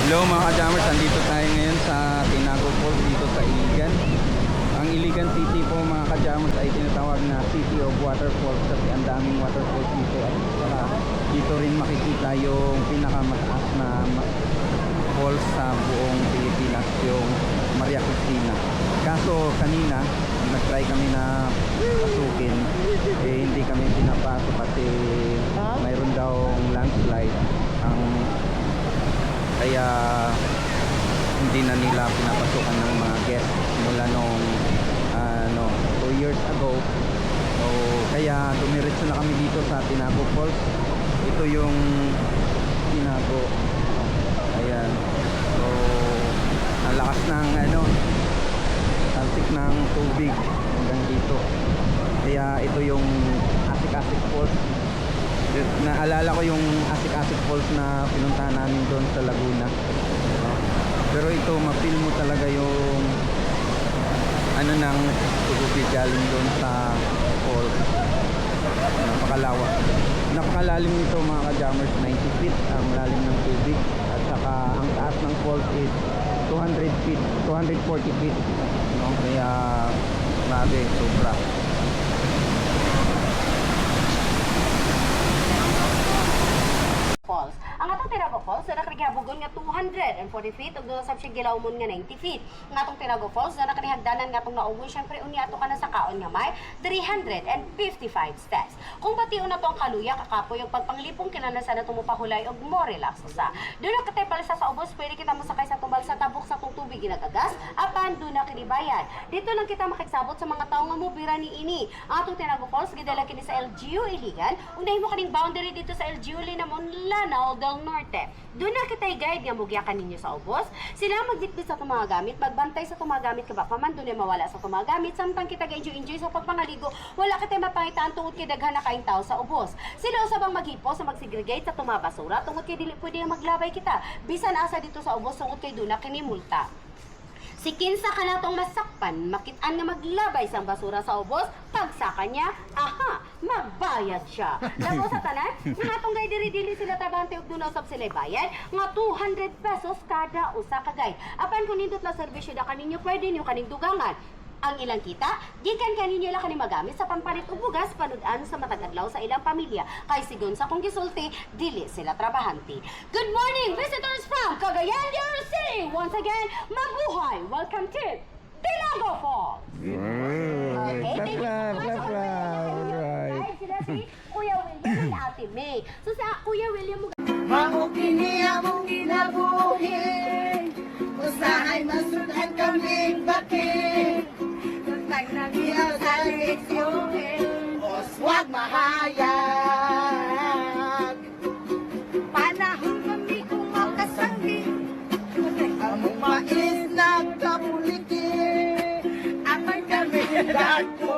Hello mga ka-jammers, andito tayo ngayon sa Tinago Falls dito sa Iligan. Ang Iligan City po mga ka-jammers ay tinatawag na City of Waterfalls kasi ang daming waterfalls dito at saka dito rin makikita yung pinakamataas na falls sa buong Pilipinas, yung Maria Cristina. Kaso kanina nag-try kami na pasukin, hindi kami pinapasok kasi mayroon daw landslide kaya hindi na nila pinapasukan ng mga guests mula nung 2 years ago. So kaya dumiretso na kami dito sa Tinago Falls. Ito yung Tinago. Ayan. So ang lakas ng talsik ng tubig hanggang dito. Kaya ito yung Asik-Asik Falls. Naalala ko yung Asik-Asik Falls na pinuntahan namin doon sa Laguna. Pero ito, ma-feel mo talaga yung ng tubig galing doon sa falls. Napakalalim nito mga ka-jammers, 90 feet ang lalim ng tubig. At saka ang taas ng falls is 200 feet, 240 feet. Kaya grabe, sobra. Falls. Ang atong Tinago Falls na nakarihabugon nga 240 feet ug doon sa siya gilawmon nga 90 feet. Ang atong Tinago Falls na nakarihagdanan nga atong naugon syempre unya ato kana sa kaon nga may 355 steps. Kung bation na to ang kaluya kakapoy yung pagpanglipong kinanasan na tumupahulay og more relax usa. Doon na katay palisa sa ubos pwede kita mosakay sa tumbal sa tabok sa tong tubig ginagagas apan doon na kinibayan. Dito lang kita makigsabot sa mga tawo nga mobira ni ini. Ang atong Tinago Falls gidala kini sa LGU Iligan ug nahimo kaning boundary dito sa LGU Linamon Lanao del Norte. Doon na kita'y guide nga mugyakan ninyo sa ubos. Sila magbitbit sa mga gamit, magbantay sa mga gamit kaba paman doon ay mawala sa mga gamit. Samtang kita ga-enjoy sa pagpangaligo, wala kita'y mapangitaan tungod kay daghan na kaing tao sa ubos. Sila usabang maghipo sa magsegregate sa basura tungod kay dili pwede maglabay kita. Bisan asa dito sa ubos tungod kay doon na kinimulta. Si kinsa ka na itong masakpan, makitaan nga maglabay sa basura sa ubos, pagsaka niya, aha, magbayad siya. Labo sa tanan, nga itong guide diri-dili sila trabahante ug doon usab sila bayad, nga 200 pesos kada usa ka guide. Apan kung nindot na serbisyo na kaninyo, pwede niyo kaning dugangan. Ang ilang kita, gikan kaninyo lang kani magamit sa pampalit og bugas panud-an sa matag adlaw sa ilang pamilya. Kay sigon sa kung gisulti, dili sila trabahante. Good morning, visitors from Cagayan de Oro City. Once again, mabuhay. Welcome to Tinago Falls. Okay, thank you so much. Alright. Sila si Kuya William at Ate May. So sa Kuya William mo Maukiniya mong ginabuhin, usahay masudan kaming bakit. Nagnangiyaw sa leksyonin, huwag mahayag. Panahon kami kung makasanggi, among mais nagkapulitin, aman kami dagko